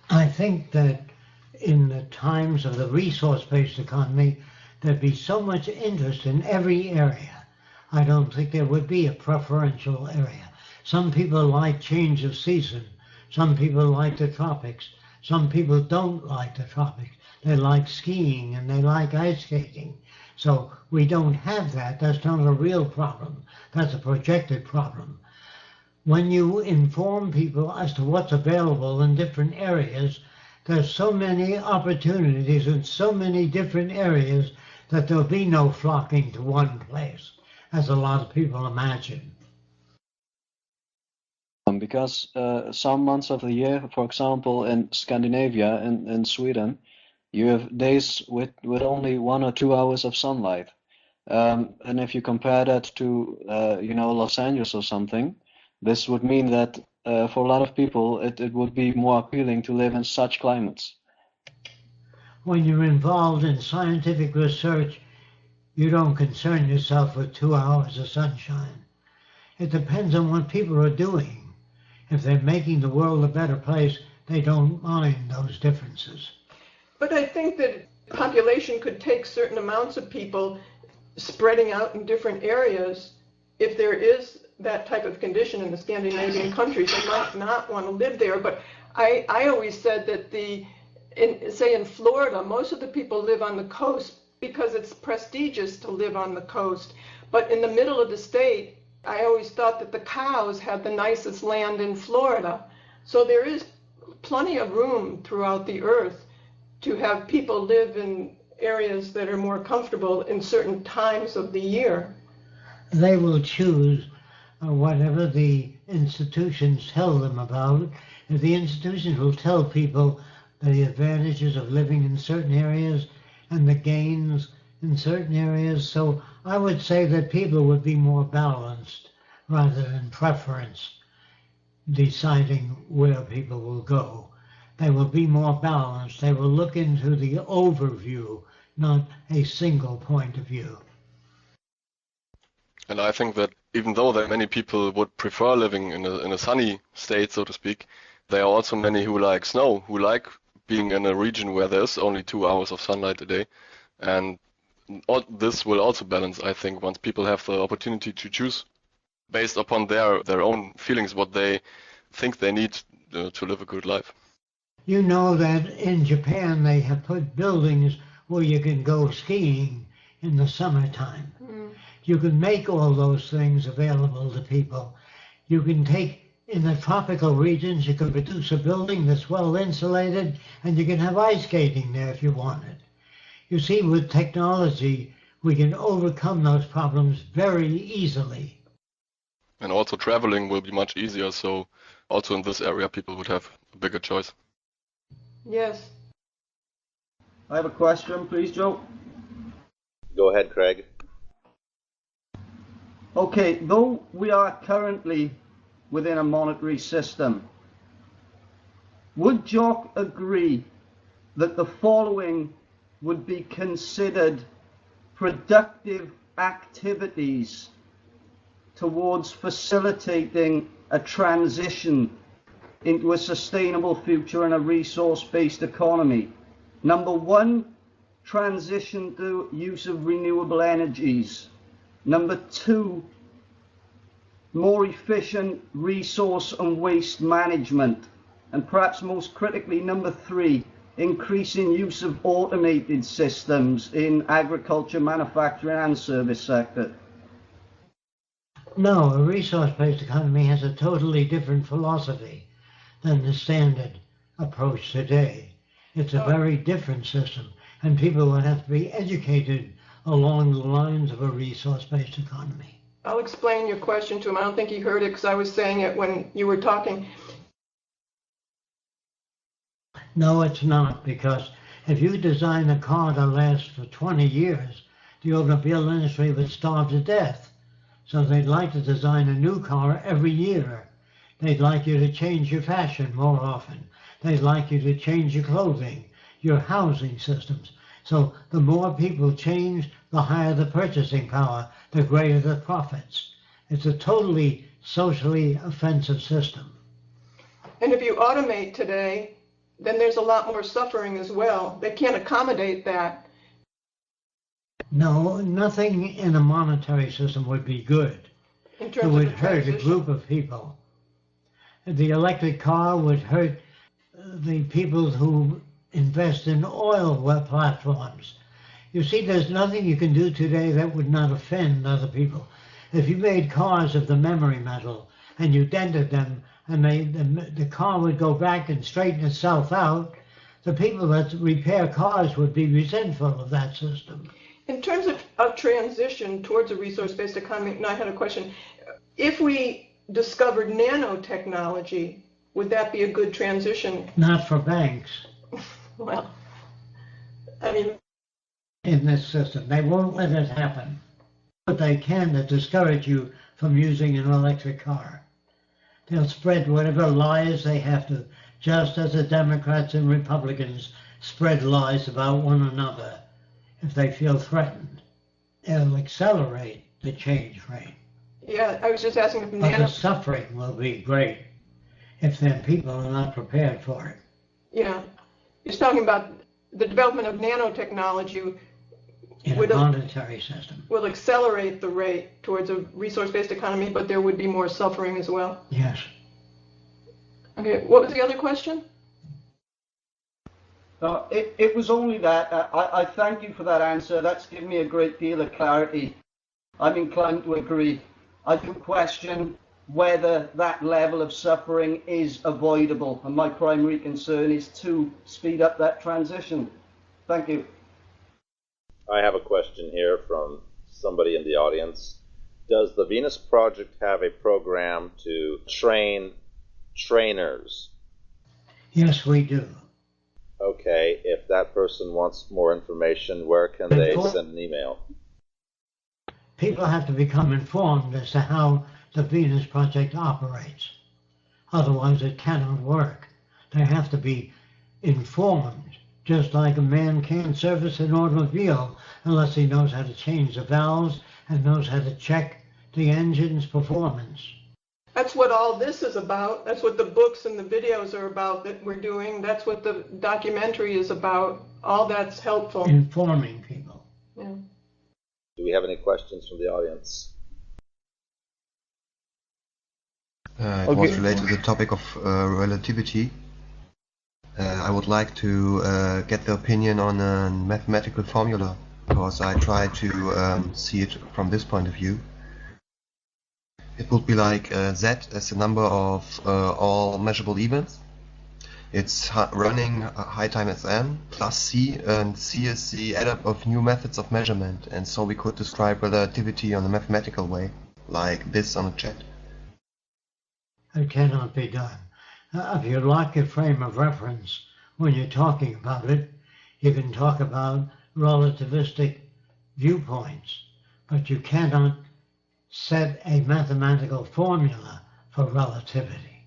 I think that in the times of the resource-based economy, there'd be so much interest in every area. I don't think there would be a preferential area. Some people like change of season. Some people like the tropics. Some people don't like the tropics. They like skiing and they like ice skating. So we don't have that. That's not a real problem. That's a projected problem. When you inform people as to what's available in different areas, there's so many opportunities in so many different areas that there'll be no flocking to one place, as a lot of people imagine. Because some months of the year, for example, in Scandinavia and in Sweden, you have days with only 1 or 2 hours of sunlight. And if you compare that to, Los Angeles or something, this would mean that for a lot of people, it would be more appealing to live in such climates. When you're involved in scientific research, you don't concern yourself with 2 hours of sunshine. It depends on what people are doing. If they're making the world a better place, they don't mind those differences. But I think that population could take certain amounts of people spreading out in different areas. If there is that type of condition in the Scandinavian countries, they might not want to live there. But I always said that the say in Florida, most of the people live on the coast because it's prestigious to live on the coast. But in the middle of the state, I always thought that the cows had the nicest land in Florida. So there is plenty of room throughout the earth to have people live in areas that are more comfortable in certain times of the year. They will choose whatever the institutions tell them about. If the institutions will tell people the advantages of living in certain areas and the gains in certain areas. So I would say that people would be more balanced rather than preference deciding where people will go. They will be more balanced. They will look into the overview, not a single point of view. And I think that even though that many people would prefer living in a sunny state, so to speak, there are also many who like snow, who like being in a region where there's only 2 hours of sunlight a day. And this will also balance, I think, once people have the opportunity to choose based upon their own feelings, what they think they need to live a good life. You know that in Japan they have put buildings where you can go skiing in the summertime. You can make all those things available to people. You can take, in the tropical regions, you can produce a building that's well insulated, and you can have ice skating there if you want it. You see, with technology, we can overcome those problems very easily. And also traveling will be much easier, so also in this area people would have a bigger choice. Yes. I have a question, please, Joe. Go ahead, Craig. Okay, though we are currently within a monetary system, would Jock agree that the following would be considered productive activities towards facilitating a transition into a sustainable future and a resource-based economy? Number one, transition to use of renewable energies. Number two, more efficient resource and waste management. And perhaps most critically, number three, increasing use of automated systems in agriculture, manufacturing and service sector. No, a resource-based economy has a totally different philosophy than the standard approach today. It's a very different system, and people would have to be educated along the lines of a resource-based economy. I'll explain your question to him. I don't think he heard it because I was saying it when you were talking. No, it's not, because if you design a car to last for 20 years, the automobile industry would starve to death. So they'd like to design a new car every year. They'd like you to change your fashion more often. They'd like you to change your clothing, your housing systems. So the more people change, the higher the purchasing power, the greater the profits. It's a totally socially offensive system. And if you automate today, then there's a lot more suffering as well. They can't accommodate that. No, nothing in a monetary system would be good. In It terms would of the hurt a transition. group of people. The electric car would hurt the people who invest in oil platforms. You see, there's nothing you can do today that would not offend other people. If you made cars of the memory metal and you dented them and the car would go back and straighten itself out, the people that repair cars would be resentful of that system. In terms of transition towards a resource-based economy, and I had a question. If we discovered nanotechnology, would that be a good transition? Not for banks. Well, I mean, in this system. They won't let it happen. But they can to discourage you from using an electric car. They'll spread whatever lies they have to, just as the Democrats and Republicans spread lies about one another if they feel threatened. It'll accelerate the change rate. yeah, I was just asking if But the suffering will be great if then people are not prepared for it. yeah, he's talking about the development of nanotechnology In a monetary system. will accelerate the rate towards a resource-based economy, but there would be more suffering as well. Yes. Okay, what was the other question? It was only that. I thank you for that answer. That's given me a great deal of clarity. I'm inclined to agree. I do question whether that level of suffering is avoidable, and my primary concern is to speed up that transition. Thank you. I have a question here from somebody in the audience. Does the Venus Project have a program to train trainers? Yes, we do. Okay, if that person wants more information, where can they send an email? People have to become informed as to how the Venus Project operates. Otherwise, it cannot work. They have to be informed, just like a man can't service an automobile unless he knows how to change the valves and knows how to check the engine's performance. That's what all this is about. That's what the books and the videos are about that we're doing. That's what the documentary is about. All that's helpful. Informing people. Yeah. Do we have any questions from the audience? It was related to the topic of relativity. I would like to get the opinion on a mathematical formula, because I try to see it from this point of view. It would be like Z as the number of all measurable events. It's running high time Sm plus C, and C is the add-up of new methods of measurement, and so we could describe relativity on a mathematical way, like this on a chat. It cannot be done. If you like a frame of reference when you're talking about it, you can talk about relativistic viewpoints, but you cannot set a mathematical formula for relativity.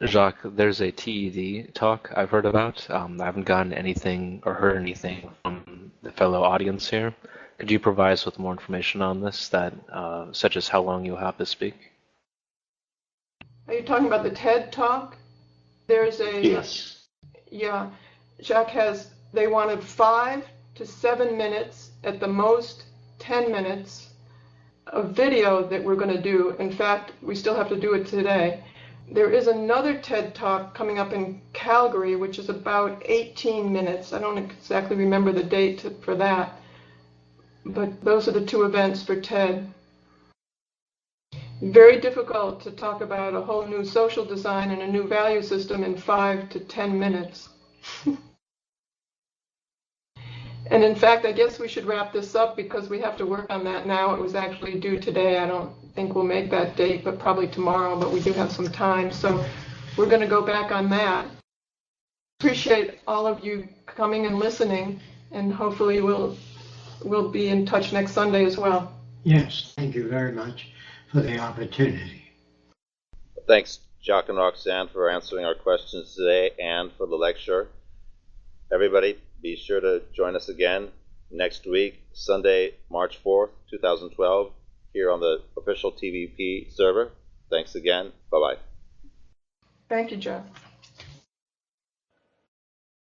Jacques, there's a TED talk I've heard about. I haven't gotten anything or heard anything from the fellow audience here. Could you provide us with more information on this, such as how long you'll have to speak? Are you talking about the TED talk? There's a... Yes. Yeah. Jacques they wanted 5 to 7 minutes, at the most 10 minutes, of video that we're going to do. In fact, we still have to do it today. There is another TED Talk coming up in Calgary, which is about 18 minutes. I don't exactly remember the date for that, but those are the two events for TED. Very difficult to talk about a whole new social design and a new value system in 5 to 10 minutes. And in fact, I guess we should wrap this up because we have to work on that now. It was actually due today. I don't think we'll make that date, but probably tomorrow, but we do have some time. So we're going to go back on that. Appreciate all of you coming and listening, and hopefully we'll be in touch next Sunday as well. Yes, thank you very much for the opportunity. Thanks, Jacques and Roxanne, for answering our questions today and for the lecture. Everybody, be sure to join us again next week, Sunday, March 4th, 2012, here on the official TVP server. Thanks again. Bye-bye. Thank you, Jeff.